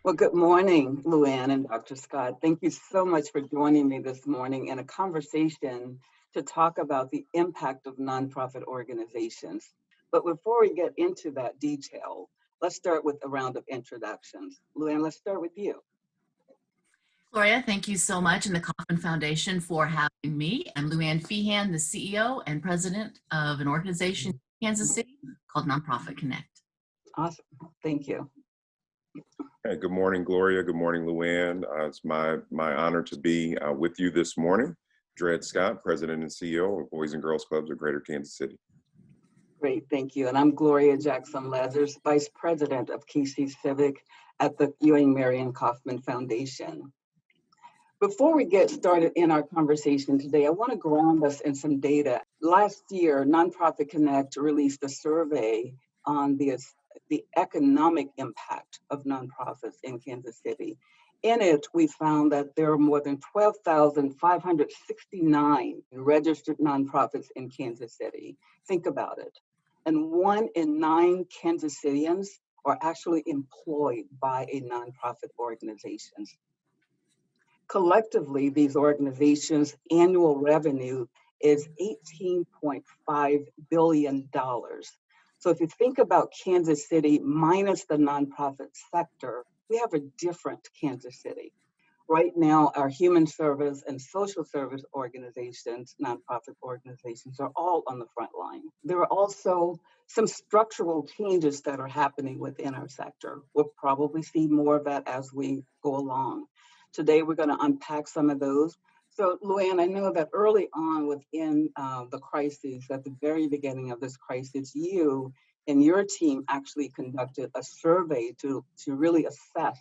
Well, good morning, Luann and Dr. Scott. Thank you so much for joining me this morning in a conversation to talk about the impact of nonprofit organizations. But before we get into that detail, let's start with a round of introductions. Luann, let's start with you. Gloria, thank you so much and the Kauffman Foundation for having me. I'm Luann Feehan, the CEO and president of an organization in Kansas City called Nonprofit Connect. Awesome. Thank you. Hey, good morning, Gloria. Good morning, Luann. It's my honor to be with you this morning. Dred Scott, president and CEO of Boys and Girls Clubs of Greater Kansas City. Great, thank you. And I'm Gloria Jackson-Leathers, vice president of Civic at the Ewing Marion Kauffman Foundation. Before we get started in our conversation today, I want to ground us in some data. Last year, Nonprofit Connect released a survey on the economic impact of nonprofits in Kansas City. In it, we found that there are more than 12,569 registered nonprofits in Kansas City. Think about it. And 1 in 9 Kansas Citians are actually employed by a nonprofit organization. Collectively, these organizations' annual revenue is $18.5 billion. So if you think about Kansas City minus the nonprofit sector, we have a different Kansas City. Right now, our human service and social service organizations, nonprofit organizations, are all on the front line. There are also some structural changes that are happening within our sector. We'll probably see more of that as we go along. Today, we're going to unpack some of those. So, Luann, I know that early on within the crisis, at the very beginning of this crisis, you and your team actually conducted a survey to really assess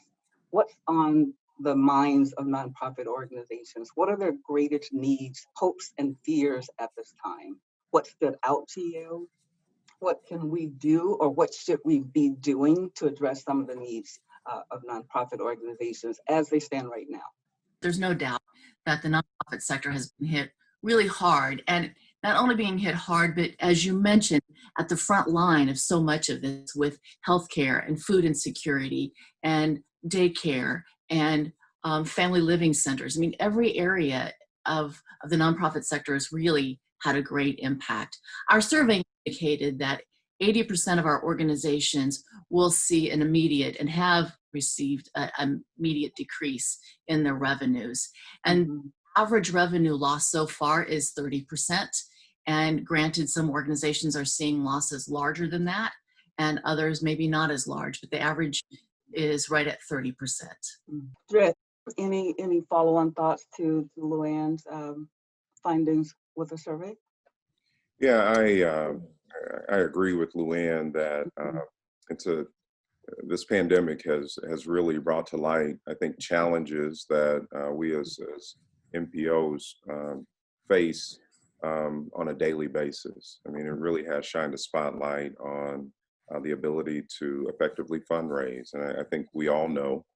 what's on the minds of nonprofit organizations. What are their greatest needs, hopes, and fears at this time? What stood out to you? What can we do, or what should we be doing to address some of the needs of nonprofit organizations as they stand right now? There's no doubt that the nonprofit sector has been hit really hard, and not only being hit hard, but as you mentioned, at the front line of so much of this with healthcare and food insecurity and daycare and family living centers. I mean, every area of the nonprofit sector has really had a great impact. Our survey indicated that 80% of our organizations will see an immediate and have received an immediate decrease in their revenues. And average revenue loss so far is 30%. And granted, some organizations are seeing losses larger than that, and others maybe not as large, but the average is right at 30%. Dred, any follow-on thoughts to Luann's findings with the survey? Yeah, I agree with Luann that this pandemic has really brought to light, I think, challenges that we as NPOs face on a daily basis. I mean, it really has shined a spotlight on the ability to effectively fundraise. And I think we all know,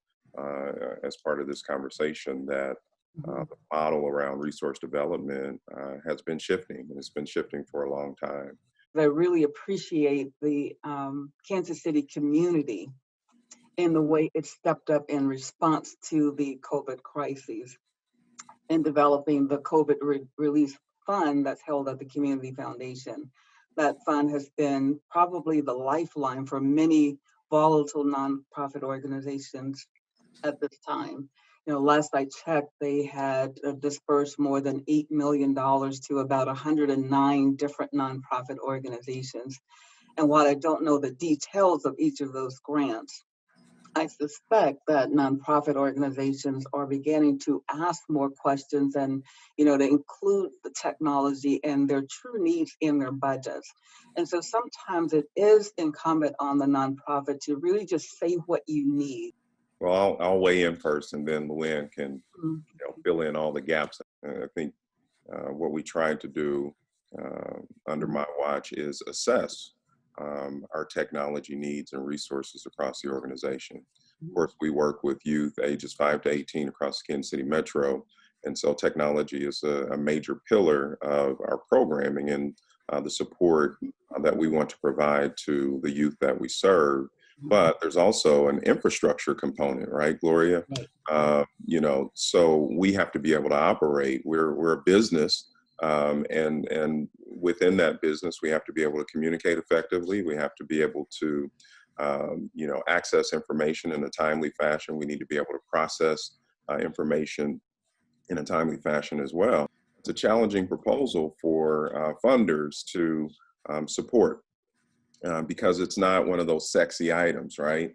as part of this conversation, that the model around resource development has been shifting, and it's been shifting for a long time. I really appreciate the Kansas City community and the way it stepped up in response to the COVID crisis in developing the COVID Relief Fund that's held at the Community Foundation. That fund has been probably the lifeline for many volatile nonprofit organizations at this time. You know, last I checked, they had dispersed more than $8 million to about 109 different nonprofit organizations. And while I don't know the details of each of those grants, I suspect that nonprofit organizations are beginning to ask more questions and, to include the technology and their true needs in their budgets. And so sometimes it is incumbent on the nonprofit to really just say what you need. Well, I'll weigh in first, and then Luann can fill in all the gaps. I think what we tried to do under my watch is assess our technology needs and resources across the organization. Of course, we work with youth ages 5 to 18 across the Kansas City Metro, and so technology is a major pillar of our programming and the support that we want to provide to the youth that we serve. but there's also an infrastructure component, right, Gloria? Right. So we have to be able to operate. We're a business, and within that business, we have to be able to communicate effectively. We have to be able to, access information in a timely fashion. We need to be able to process information in a timely fashion as well. It's a challenging proposal for funders to support because it's not one of those sexy items, right?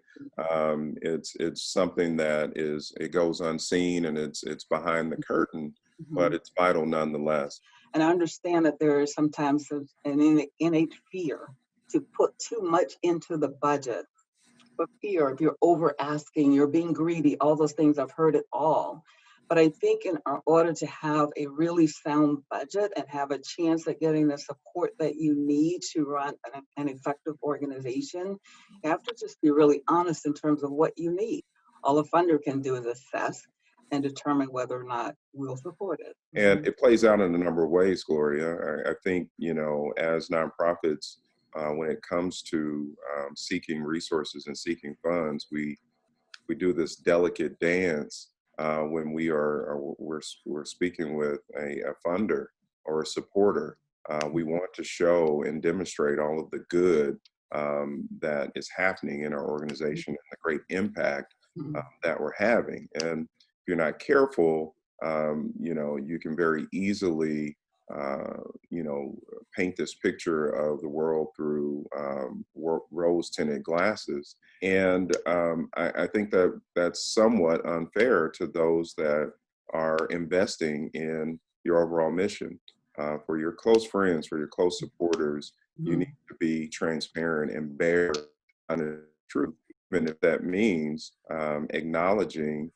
It's something that it goes unseen and it's behind the curtain, but it's vital nonetheless. And I understand that there is sometimes an innate fear to put too much into the budget. For fear, if you're over asking, you're being greedy, all those things, I've heard it all. But I think in order to have a really sound budget and have a chance at getting the support that you need to run an effective organization, you have to just be really honest in terms of what you need. All a funder can do is assess and determine whether or not we'll support it. And it plays out in a number of ways, Gloria. I think, as nonprofits, when it comes to seeking resources and seeking funds, we do this delicate dance when we're speaking with a funder or a supporter. We want to show and demonstrate all of the good that is happening in our organization and the great impact that we're having. And if you're not careful, you can very easily paint this picture of the world through rose-tinted glasses. And I think that that's somewhat unfair to those that are investing in your overall mission. For your close friends, for your close supporters, you need to be transparent and bear honest truth, even if that means acknowledging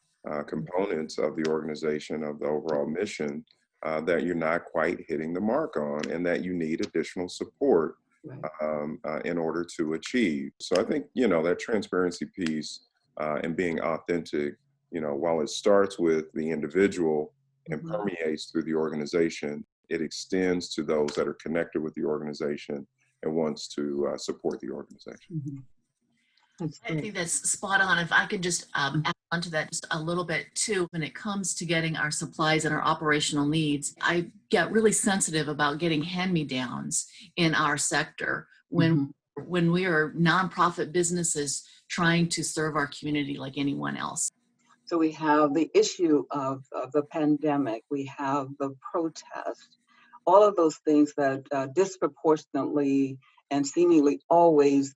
components of the organization, of the overall mission, that you're not quite hitting the mark on and that you need additional support in order to achieve. So I think, that transparency piece and being authentic, while it starts with the individual and permeates through the organization, it extends to those that are connected with the organization and wants to support the organization. I think that's spot on. If I could just add on to that just a little bit too, when it comes to getting our supplies and our operational needs, I get really sensitive about getting hand-me-downs in our sector when we are nonprofit businesses trying to serve our community like anyone else. So we have the issue of the pandemic, we have the protest, all of those things that disproportionately and seemingly always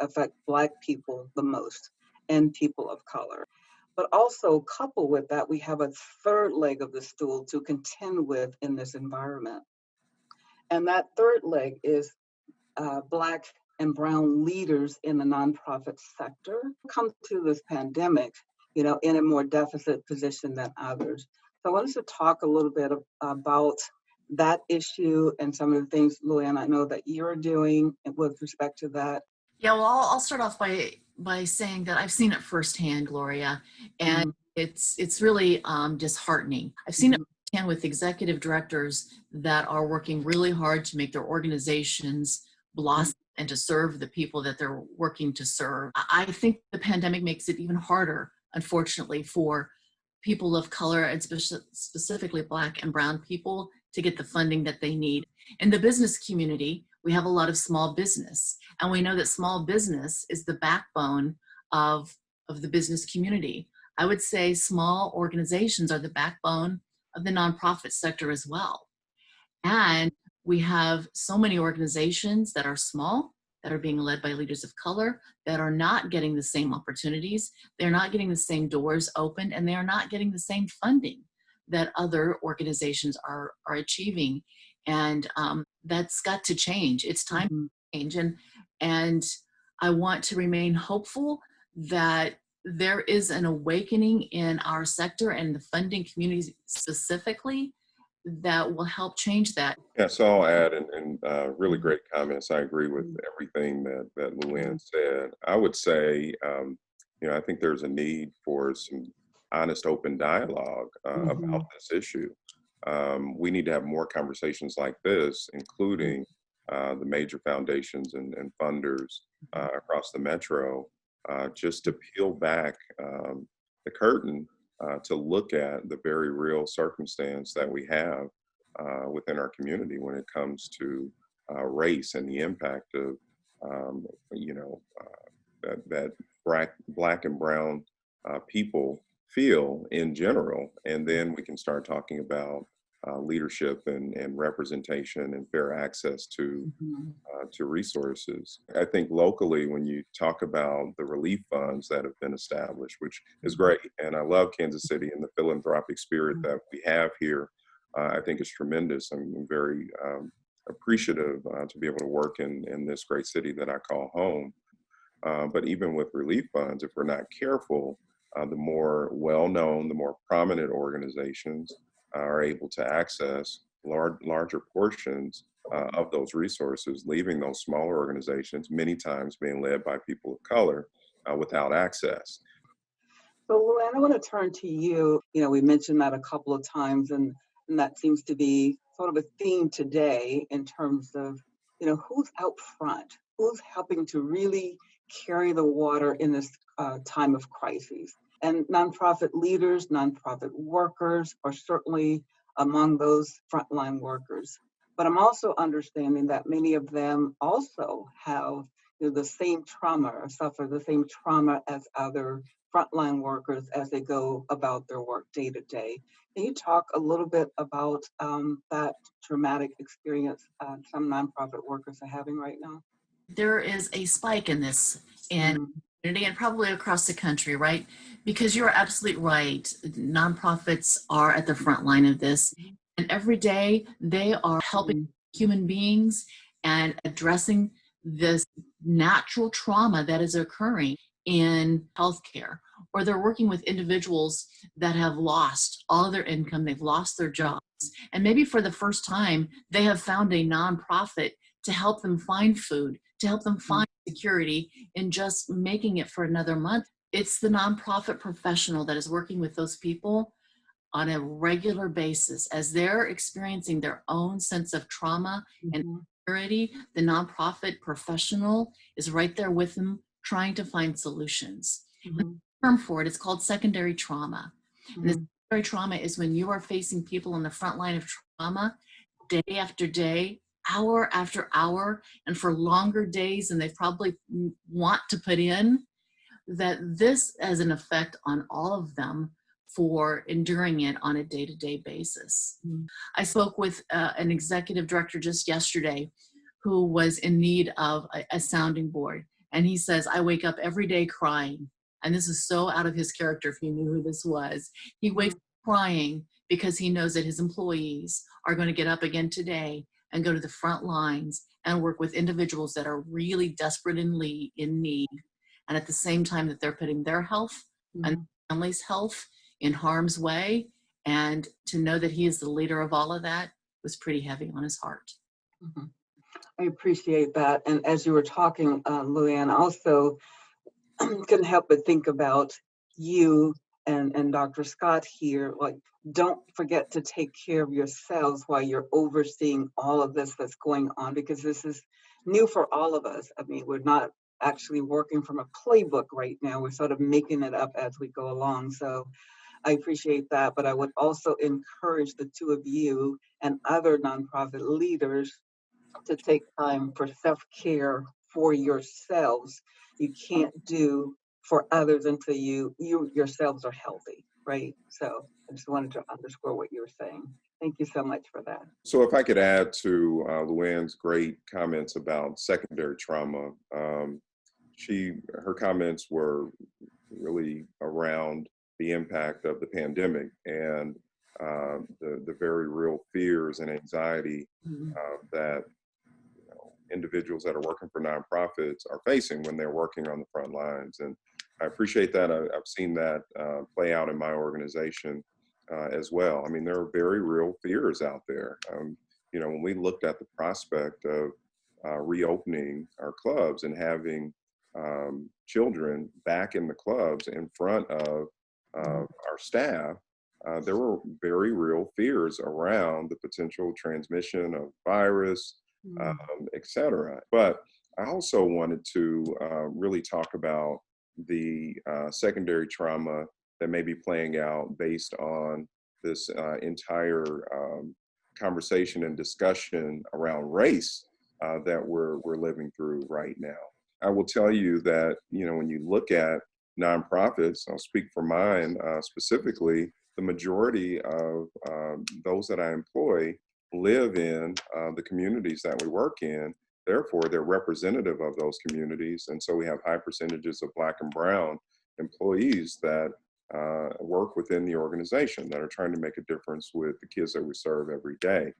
affect Black people the most and people of color. But also coupled with that, we have a third leg of the stool to contend with in this environment. And that third leg is Black and brown leaders in the nonprofit sector come to this pandemic, in a more deficit position than others. So I wanted to talk a little bit about that issue and some of the things, Luann, I know that you're doing with respect to that. Yeah, well, I'll start off by saying that I've seen it firsthand, Gloria, and it's really disheartening. I've seen it firsthand with executive directors that are working really hard to make their organizations blossom and to serve the people that they're working to serve. I think the pandemic makes it even harder, unfortunately, for people of color and specifically Black and brown people to get the funding that they need. In the business community, we have a lot of small business, and we know that small business is the backbone of the business community. I would say small organizations are the backbone of the nonprofit sector as well. And we have so many organizations that are small, that are being led by leaders of color, that are not getting the same opportunities, they're not getting the same doors opened, and they are not getting the same funding that other organizations are achieving. And that's got to change. It's time to change. And I want to remain hopeful that there is an awakening in our sector and the funding community specifically that will help change that. Yeah, so I'll add, and really great comments. I agree with everything that Luann said. I would say, I think there's a need for some honest, open dialogue about this issue. We need to have more conversations like this, including the major foundations and funders across the metro, just to peel back the curtain to look at the very real circumstance that we have within our community when it comes to race and the impact of, you know, that black and brown people feel in general. And then we can start talking about leadership and representation and fair access to resources. I think locally, when you talk about the relief funds that have been established, which is great, and I love Kansas City and the philanthropic spirit that we have here, I think is tremendous. I'm very appreciative to be able to work in this great city that I call home. But even with relief funds, if we're not careful, the more well-known, the more prominent organizations are able to access larger portions of those resources, leaving those smaller organizations, many times being led by people of color, without access. So, Luann, I want to turn to you. You know, we mentioned that a couple of times, and that seems to be sort of a theme today in terms of, you know, who's out front, who's helping to really carry the water in this time of crises. And nonprofit leaders, nonprofit workers are certainly among those frontline workers. But I'm also understanding that many of them also have, you know, the same trauma or suffer the same trauma as other frontline workers as they go about their work day to day. Can you talk a little bit about that traumatic experience some nonprofit workers are having right now? There is a spike in this in community and probably across the country, right? Because you're absolutely right. Nonprofits are at the front line of this. And every day they are helping human beings and addressing this natural trauma that is occurring in healthcare, or they're working with individuals that have lost all of their income, they've lost their jobs, and maybe for the first time they have found a nonprofit to help them find food, to help them find security in just making it for another month. It's the nonprofit professional that is working with those people on a regular basis as they're experiencing their own sense of trauma and insecurity. The nonprofit professional is right there with them trying to find solutions. The term for it is called secondary trauma. And this secondary trauma is when you are facing people on the front line of trauma day after day, hour after hour, and for longer days than they probably want to put in, that this has an effect on all of them for enduring it on a day-to-day basis. I spoke with an executive director just yesterday who was in need of a sounding board. And he says, I wake up every day crying. And this is so out of his character if you knew who this was. He wakes up crying because he knows that his employees are going to get up again today and go to the front lines and work with individuals that are really desperate in need. And at the same time that they're putting their health and family's health in harm's way. And to know that he is the leader of all of that was pretty heavy on his heart. I appreciate that. And as you were talking, Luann, also couldn't help but think about you and Dr. Scott here. Like, don't forget to take care of yourselves while you're overseeing all of this that's going on, because this is new for all of us. I mean, we're not actually working from a playbook right now. We're sort of making it up as we go along. So I appreciate that. But I would also encourage the two of you and other nonprofit leaders to take time for self-care for yourselves. You can't do for others until you yourselves are healthy, right? So I just wanted to underscore what you were saying. Thank you so much for that. So if I could add to Luann's great comments about secondary trauma, her comments were really around the impact of the pandemic and the very real fears and anxiety that individuals that are working for nonprofits are facing when they're working on the front lines. And I appreciate that. I've seen that play out in my organization as well. I mean, there are very real fears out there. When we looked at the prospect of reopening our clubs and having children back in the clubs in front of our staff, there were very real fears around the potential transmission of virus, et cetera. But I also wanted to really talk about the secondary trauma that may be playing out based on this entire conversation and discussion around race that we're living through right now. I will tell you that, you know, when you look at nonprofits, I'll speak for mine specifically, the majority of those that I employ live in the communities that we work in. Therefore, they're representative of those communities. And so we have high percentages of Black and Brown employees that work within the organization that are trying to make a difference with the kids that we serve every day.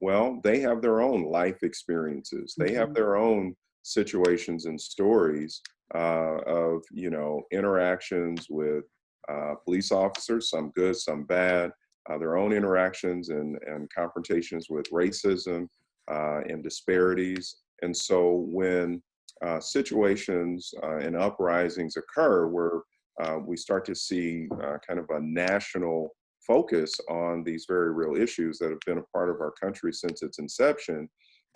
Well, they have their own life experiences. They have their own situations and stories of, you know, interactions with police officers, some good, some bad, their own interactions and confrontations with racism and disparities. And so when situations and uprisings occur where we start to see kind of a national focus on these very real issues that have been a part of our country since its inception,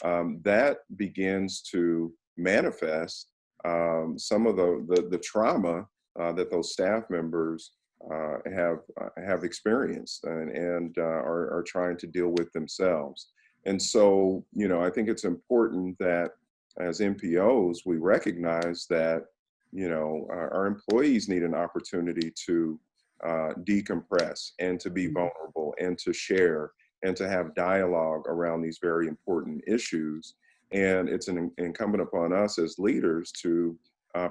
that begins to manifest some of the trauma that those staff members have experienced and are trying to deal with themselves. And so, you know, I think it's important that as MPOs, we recognize that, you know, our employees need an opportunity to decompress and to be vulnerable and to share and to have dialogue around these very important issues. And it's incumbent upon us as leaders to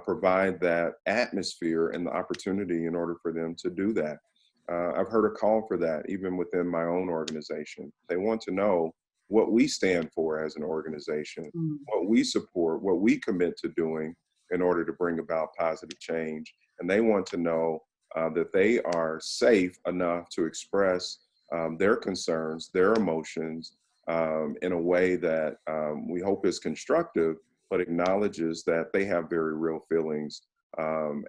provide that atmosphere and the opportunity in order for them to do that. I've heard a call for that even within my own organization. They want to know what we stand for as an organization, what we support, what we commit to doing in order to bring about positive change. And they want to know that they are safe enough to express their concerns, their emotions in a way that we hope is constructive, but acknowledges that they have very real feelings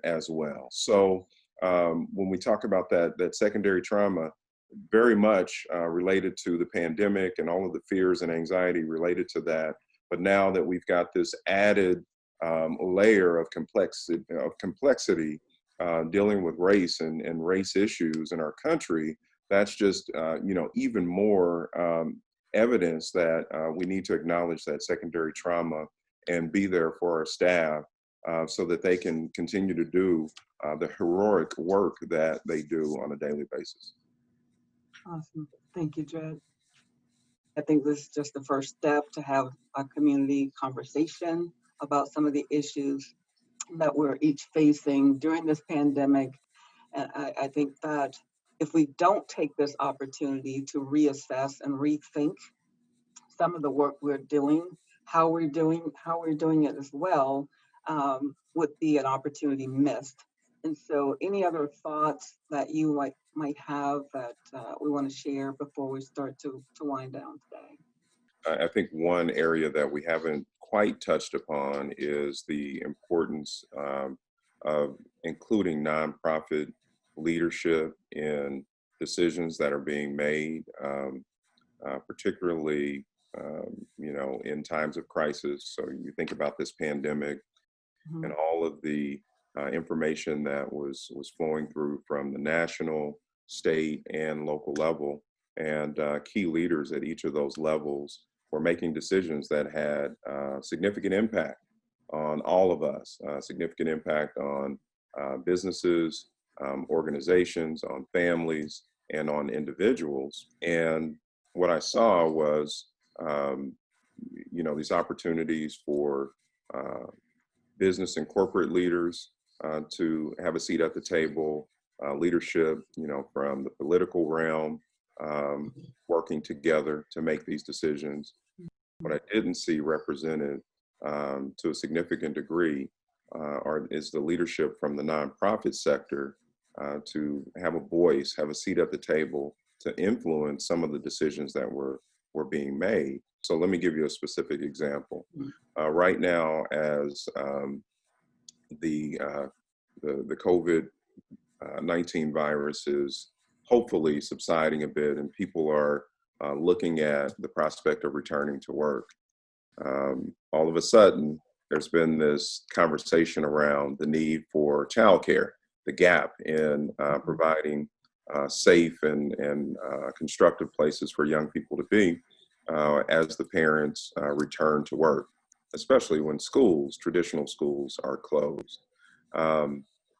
as well. So when we talk about that secondary trauma, very much related to the pandemic and all of the fears and anxiety related to that. But now that we've got this added layer of complexity dealing with race and race issues in our country, that's just you know, even more evidence that we need to acknowledge that secondary trauma and be there for our staff so that they can continue to do the heroic work that they do on a daily basis. Awesome. Thank you, Dred. I think this is just the first step to have a community conversation about some of the issues that we're each facing during this pandemic. And I think that if we don't take this opportunity to reassess and rethink some of the work we're doing, how we're doing it as well, would be an opportunity missed. And so any other thoughts that you might have that we want to share before we start to wind down today? I think one area that we haven't quite touched upon is the importance of including nonprofit leadership in decisions that are being made, particularly you know, in times of crisis. So you think about this pandemic and all of the information that was flowing through from the national, state, and local level, and key leaders at each of those levels were making decisions that had significant impact on all of us, significant impact on businesses, organizations, on families, and on individuals. And what I saw was, you know, these opportunities for business and corporate leaders to have a seat at the table, leadership, you know, from the political realm, working together to make these decisions. What I didn't see represented to a significant degree is the leadership from the nonprofit sector to have a voice, have a seat at the table to influence some of the decisions that were being made. So let me give you a specific example. Right now, as the COVID-19 virus is hopefully subsiding a bit and people are looking at the prospect of returning to work, all of a sudden, there's been this conversation around the need for childcare, the gap in providing safe and constructive places for young people to be as the parents return to work, especially when schools, traditional schools, are closed.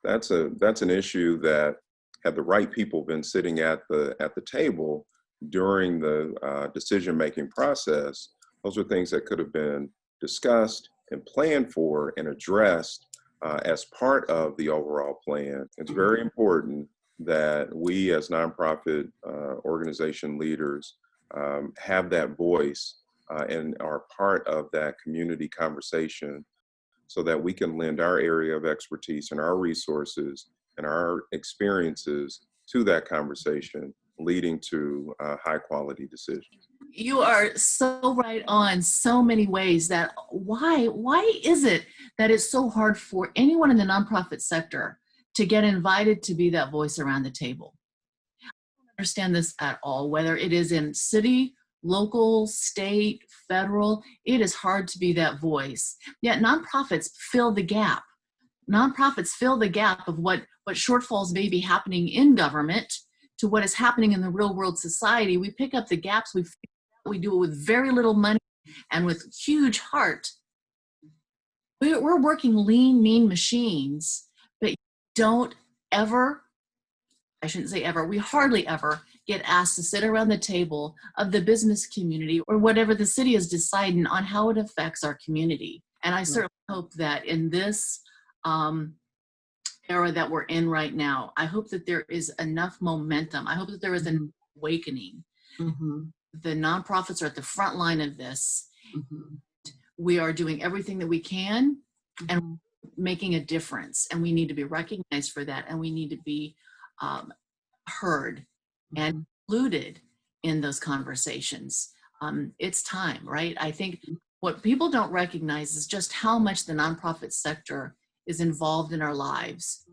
That's an issue that, had the right people been sitting at the table during the decision-making process, those are things that could have been discussed and planned for and addressed as part of the overall plan. It's very important that we as nonprofit organization leaders have that voice and are part of that community conversation so that we can lend our area of expertise and our resources and our experiences to that conversation, leading to high quality decisions. You are so right on so many ways. That why is it that it's so hard for anyone in the nonprofit sector to get invited to be that voice around the table? I don't understand this at all, whether it is in city, local, state, federal. It is hard to be that voice. Yet nonprofits fill the gap. Nonprofits fill the gap of what shortfalls may be happening in government to what is happening in the real world society. We pick up the gaps, we do it with very little money and with huge heart. We're working lean, mean machines, but don't ever, I shouldn't say ever, we hardly ever get asked to sit around the table of the business community or whatever the city is deciding on how it affects our community. And I certainly hope that in this era that we're in right now, I hope that there is enough momentum. I hope that there is an awakening. The nonprofits are at the front line of this. We are doing everything that we can and making a difference. And we need to be recognized for that. And we need to be heard and included in those conversations. It's time, right? I think what people don't recognize is just how much the nonprofit sector is involved in our lives.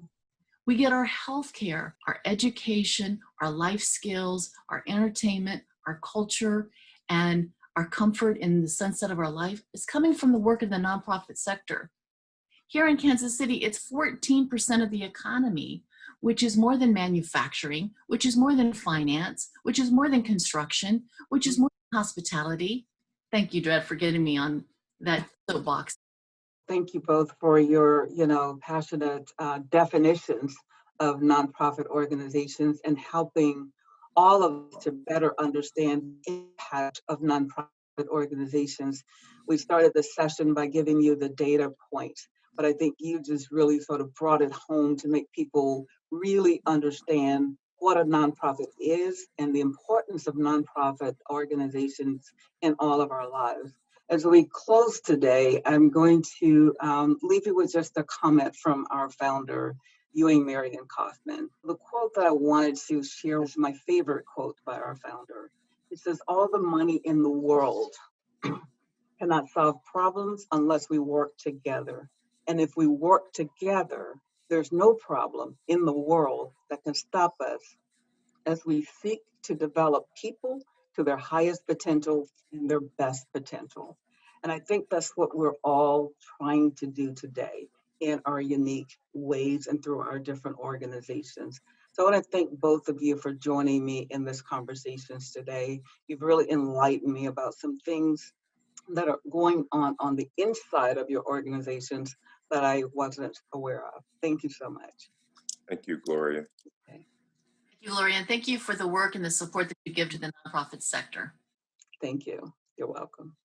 We get our healthcare, our education, our life skills, our entertainment, our culture, and our comfort in the sunset of our life is coming from the work of the nonprofit sector. Here in Kansas City, it's 14% of the economy, which is more than manufacturing, which is more than finance, which is more than construction, which is more than hospitality. Thank you, Dred, for getting me on that soapbox. Thank you both for your, passionate definitions of nonprofit organizations and helping all of us to better understand the impact of nonprofit organizations. We started this session by giving you the data points, but I think you just really sort of brought it home to make people really understand what a nonprofit is and the importance of nonprofit organizations in all of our lives. As we close today, I'm going to leave you with just a comment from our founder, Ewing Marion Kauffman. The quote that I wanted to share was my favorite quote by our founder. It says, "All the money in the world cannot solve problems unless we work together. And if we work together, there's no problem in the world that can stop us as we seek to develop people to their highest potential and their best potential." And I think that's what we're all trying to do today in our unique ways and through our different organizations. So I want to thank both of you for joining me in this conversations today. You've really enlightened me about some things that are going on the inside of your organizations that I wasn't aware of. Thank you so much. Thank you, Gloria. Thank you, Gloria, and thank you for the work and the support that you give to the nonprofit sector. Thank you. You're welcome.